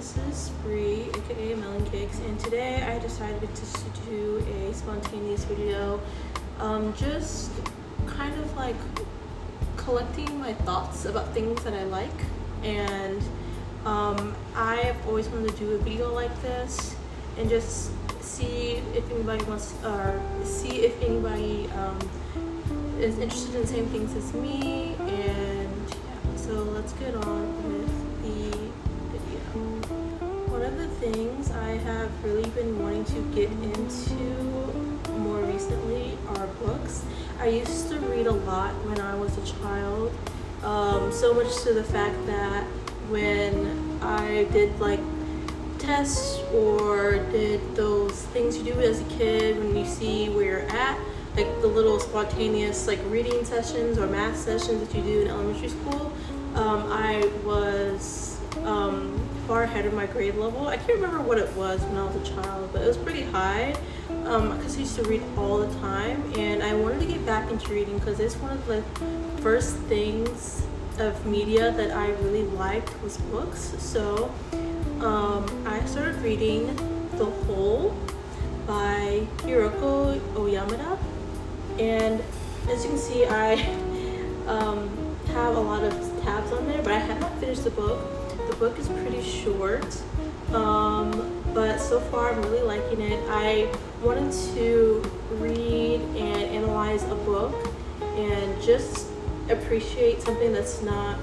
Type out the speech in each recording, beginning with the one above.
this is Bree, aka Melon Cakes, and today I decided to do a spontaneous video, just kind of like collecting my thoughts about things that I like, and I have always wanted to do a video like this and just see if anybody wants, or see if anybody is interested in the same things as me, and yeah, so let's get on with the video. One of the things I have really been wanting to get into more recently are books. I used to read a lot when I was a child, so much to the fact that when I did like tests or did those things you do as a kid when you see where you're at, like the little spontaneous like reading sessions or math sessions that you do in elementary school, I was far ahead of my grade level. I can't remember what it was when I was a child, but it was pretty high, because I used to read all the time, and I wanted to get back into reading because it's one of the first things of media that I really liked was books. So I started reading The Whole by Hiroko Oyamada, and as you can see, I have a lot of tabs on there, but I have not finished the book. The book is pretty short, but so far I'm really liking it. I wanted to read and analyze a book and just appreciate something that's not,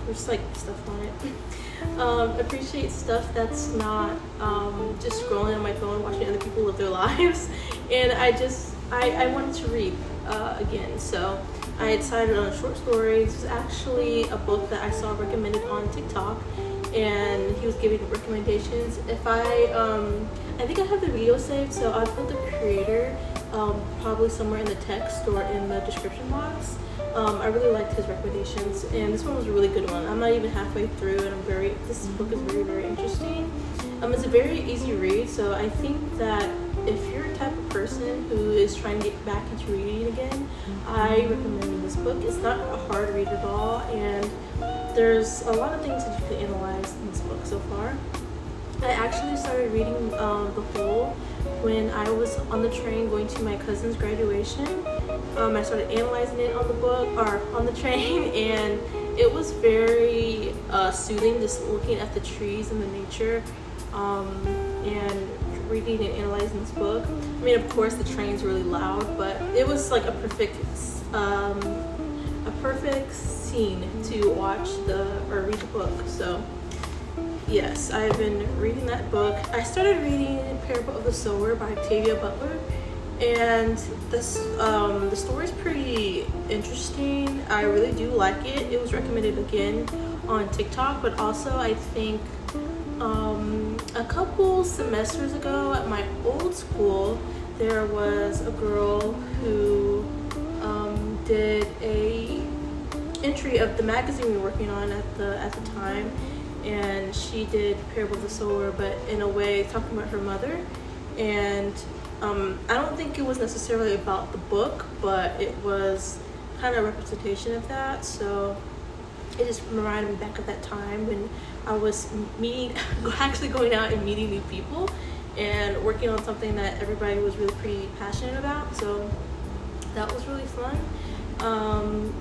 there's like stuff on it. Appreciate stuff that's not just scrolling on my phone watching other people live their lives, and I wanted to read again, so I decided on a short story. This was actually a book that I saw recommended on TikTok, and he was giving recommendations. If I think I have the video saved, so I'll put the creator probably somewhere in the text or in the description box. I really liked his recommendations, and this one was a really good one. I'm not even halfway through, and this book is very, very interesting. It's a very easy read, so I think that if you're a type of person who is trying to get back into reading again, I recommend this book. It's not a hard read at all, and there's a lot of things that you can analyze in this book so far. I actually started reading The Whole when I was on the train going to my cousin's graduation. I started analyzing it on the book, or on the train, and it was very soothing just looking at the trees and the nature, and reading and analyzing this book. I mean, of course the train's really loud, but it was like a perfect scene to watch or read the book. So yes, I've been reading that book. I started reading Parable of the Sower by Octavia Butler, and the story's pretty interesting. I really do like it. It was recommended again on TikTok, but also I think a couple semesters ago at my old school, there was a girl who did a entry of the magazine we were working on at the time, and she did Parable of the Sower, but in a way talking about her mother. And I don't think it was necessarily about the book, but it was kind of a representation of that. So it just reminded me back of that time when I was actually going out and meeting new people and working on something that everybody was really pretty passionate about. So that was really fun.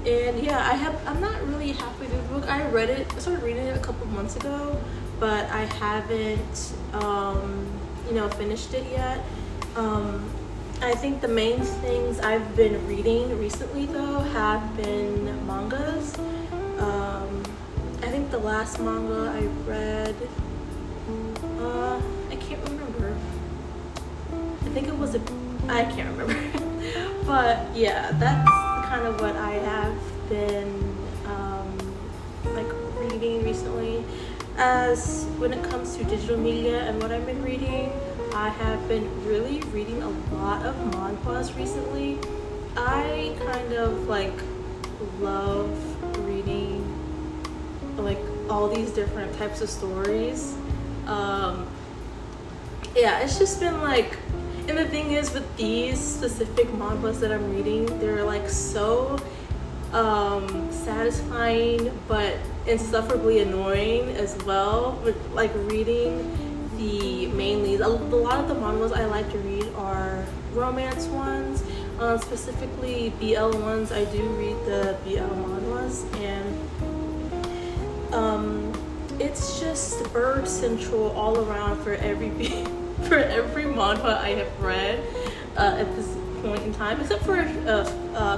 And yeah, I'm not really halfway through the book. I started reading it a couple months ago, but I haven't, finished it yet. I think the main things I've been reading recently though have been mangas. I think the last manga I read, I can't remember. I can't remember. But yeah, that's kind of what I have been reading recently. As when it comes to digital media and what I've been reading, I have been really reading a lot of manhwas recently. I kind of love reading all these different types of stories. It's just been and the thing is with these specific manhwas that I'm reading, they're so satisfying but insufferably annoying as well. With like reading the main leads, a lot of the manhwas I like to read are romance ones, specifically BL ones. I do read the BL manhwas, and it's just bird central all around for every for every manhwa I have read at this point in time, except for a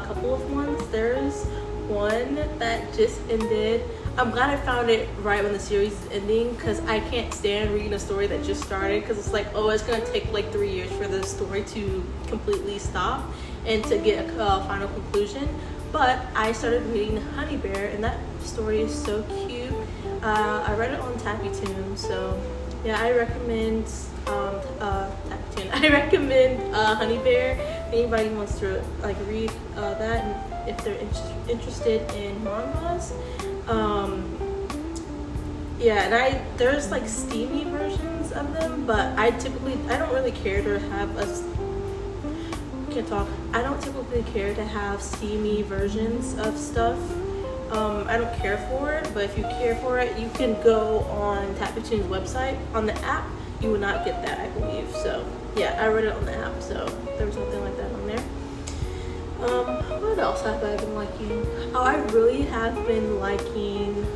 couple of ones. There's one that just ended. I'm glad I found it right when the series is ending, because I can't stand reading a story that just started, because it's like, oh, it's gonna take like 3 years for the story to completely stop and to get a final conclusion. But I started reading Honey Bear, and that story is so cute. I read it on Tappy Toon, so yeah, I recommend Tappy Toon. I recommend Honey Bear. Anybody wants to like read that, and if they're interested in manhwas. Yeah, and there's like steamy versions of them, but I don't really care to have I don't typically care to have steamy versions of stuff. I don't care for it, but if you care for it, you can go on Tappy Toon's website. On the app, you would not get that, I believe. So yeah, I read it on the app, so there was nothing like that on there. What else have I been liking? Oh, I really have been liking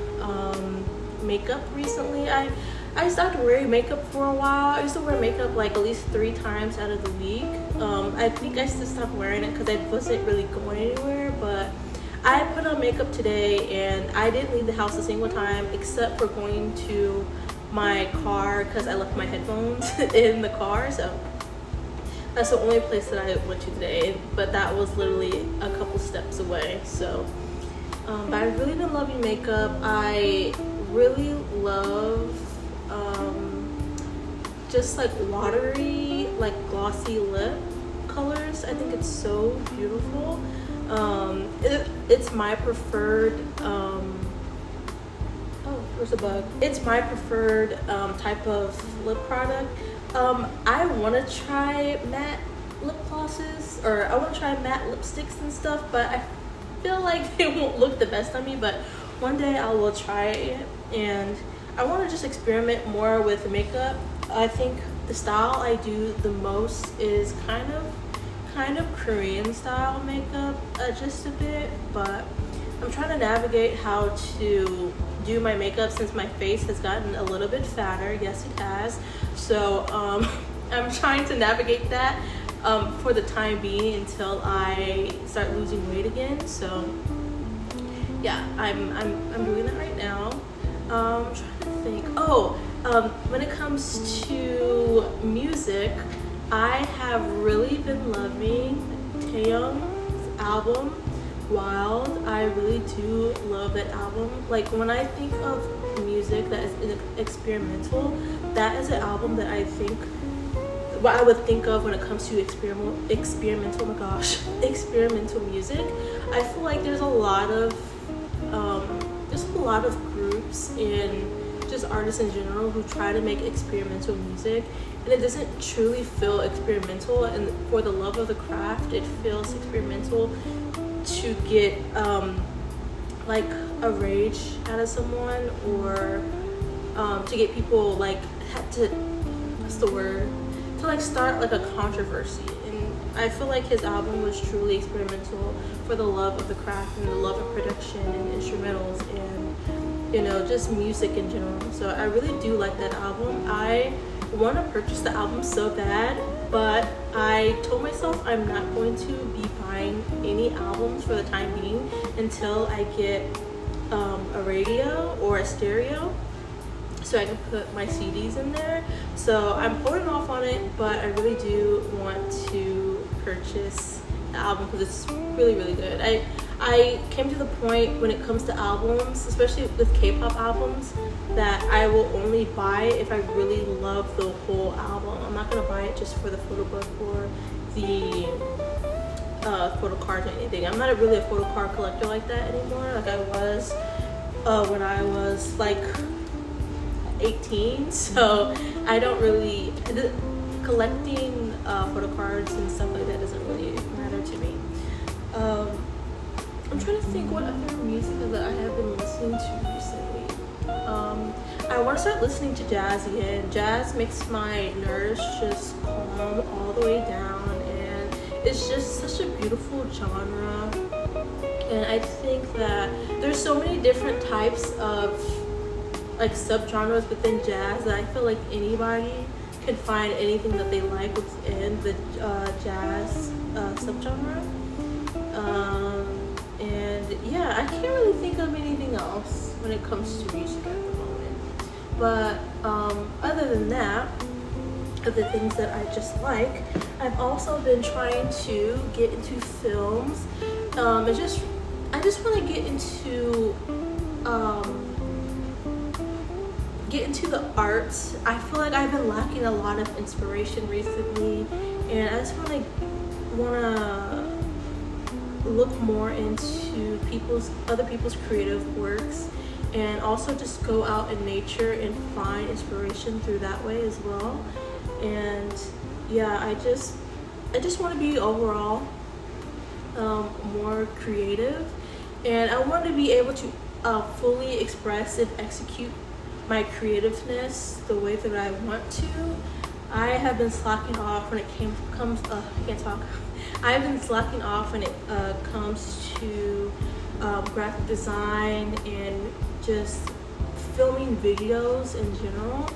makeup recently. I stopped wearing makeup for a while. I used to wear makeup like at least 3 times out of the week. I think I just stopped wearing it because I wasn't really going anywhere, but I put on makeup today and I didn't leave the house a single time except for going to my car because I left my headphones in the car. So that's the only place that I went to today, but that was literally a couple steps away. So but I've really been loving makeup. I really love just like watery, like glossy lip colors. I think it's so beautiful. It's my preferred oh, there's a bug. It's my preferred type of lip product. I want to try matte lip glosses, or I want to try matte lipsticks and stuff, but I feel like they won't look the best on me. But one day I will try it, and I want to just experiment more with makeup. I think the style I do the most is kind of Korean style makeup, just a bit, but I'm trying to navigate how to do my makeup since my face has gotten a little bit fatter. Yes, it has. So I'm trying to navigate that for the time being until I start losing weight again. So yeah, I'm doing that right now. I'm trying to think. When it comes to music, I have really been loving Taehyung's album Wild. I really do love that album. Like, when I think of music that is experimental, that is an album that I think what I would think of when it comes to experimental music. I feel like there's a lot of groups and just artists in general who try to make experimental music, and it doesn't truly feel experimental. And for the love of the craft, it feels experimental to get like a rage out of someone, or to get people like to like start like a controversy. And I feel like his album was truly experimental for the love of the craft and the love of production and instrumentals and, you know, just music in general. So I really do like that album. I want to purchase the album so bad, but I told myself I'm not going to be buying any albums for the time being until I get a radio or a stereo so I can put my CDs in there. So I'm holding off on it, but I really do want to purchase the album because it's really, really good. I came to the point when it comes to albums, especially with K-pop albums, that I will only buy it if I really love the whole album. I'm not gonna buy it just for the photo book or the photo cards or anything. I'm not really a photo card collector like that anymore, like I was when I was like 18. So I don't really, collecting photo cards and stuff like that doesn't really matter to me. I'm trying to think what other music that I have been listening to recently. I want to start listening to jazz again. Jazz makes my nerves just calm all the way down, and it's just such a beautiful genre. And I think that there's so many different types of like subgenres within jazz that I feel like anybody can find anything that they like within the jazz subgenre. And yeah, I can't really think of anything else when it comes to music at the moment. But other than that, of the things that I just like, I've also been trying to get into films. I just want to get into the arts. I feel like I've been lacking a lot of inspiration recently, and I just want to look more into other people's creative works, and also just go out in nature and find inspiration through that way as well. And yeah, I just want to be overall more creative, and I want to be able to fully express and execute my creativeness the way that I want to. I have been slacking off when it comes. I can't talk. I've been slacking off when it comes to graphic design and just filming videos in general.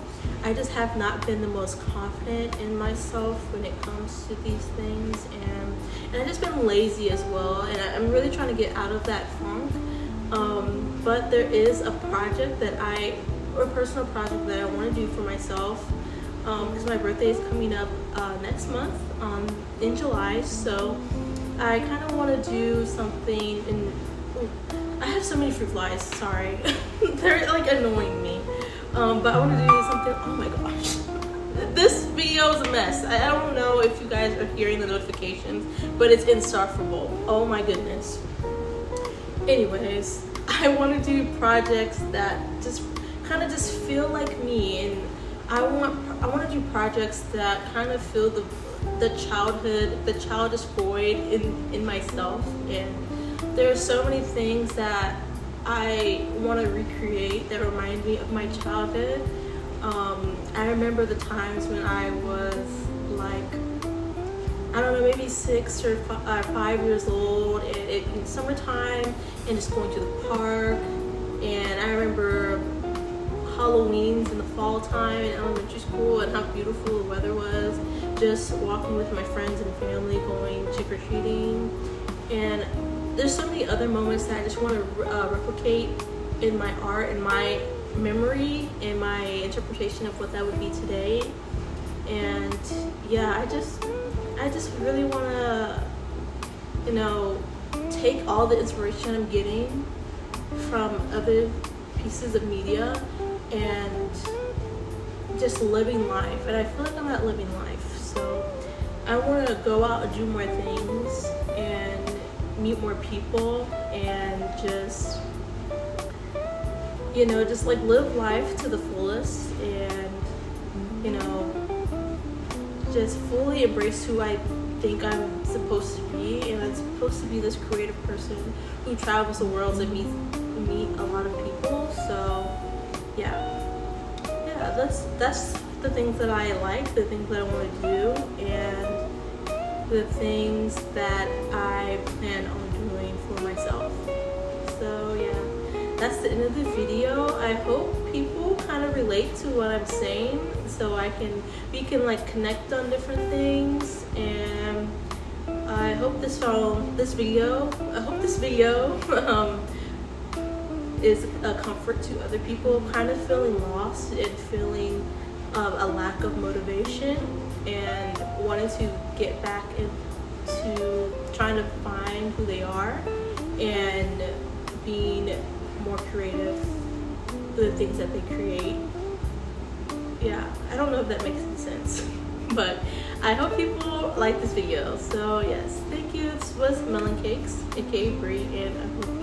I just have not been the most confident in myself when it comes to these things, and I've just been lazy as well, and I'm really trying to get out of that funk. But there is a personal project that I want to do for myself, because my birthday is coming up next month in July, so I kind of want to do something I have so many fruit flies, sorry. They're like annoying me. But I want to do something. Oh my gosh. This video is a mess. I don't know if you guys are hearing the notifications, but it's insufferable. Oh my goodness. Anyways, I want to do projects that just kind of just feel like me, and I want to do projects that kind of fill the childish void in myself. And there are so many things that I want to recreate that remind me of my childhood. I remember the times when I was like, I don't know, maybe 6 or 5 years old, and in summertime, and just going to the park. And I remember Halloweens in the fall time in elementary school, and how beautiful the weather was. Just walking with my friends and family, going trick-or-treating. And there's so many other moments that I just want to replicate in my art and my memory and my interpretation of what that would be today. And yeah, I just really want to, take all the inspiration I'm getting from other pieces of media and just living life. And I feel like I'm not living life, so I want to go out and do more things and meet more people, and just just like live life to the fullest, and just fully embrace who I think I'm supposed to be. And I'm supposed to be this creative person who travels the world and meet a lot of people. So yeah, that's the things that I like, the things that I want to do, and the things that I plan on doing for myself. So yeah, that's the end of the video. I hope people kind of relate to what I'm saying, so we can like connect on different things. And I hope this video is a comfort to other people kind of feeling lost and feeling a lack of motivation, and wanting to get back into trying to find who they are and being more creative with the things that they create. Yeah, I don't know if that makes any sense, but I hope people like this video. So yes, thank you. This was Melon Cakes, aka Brie, and I hope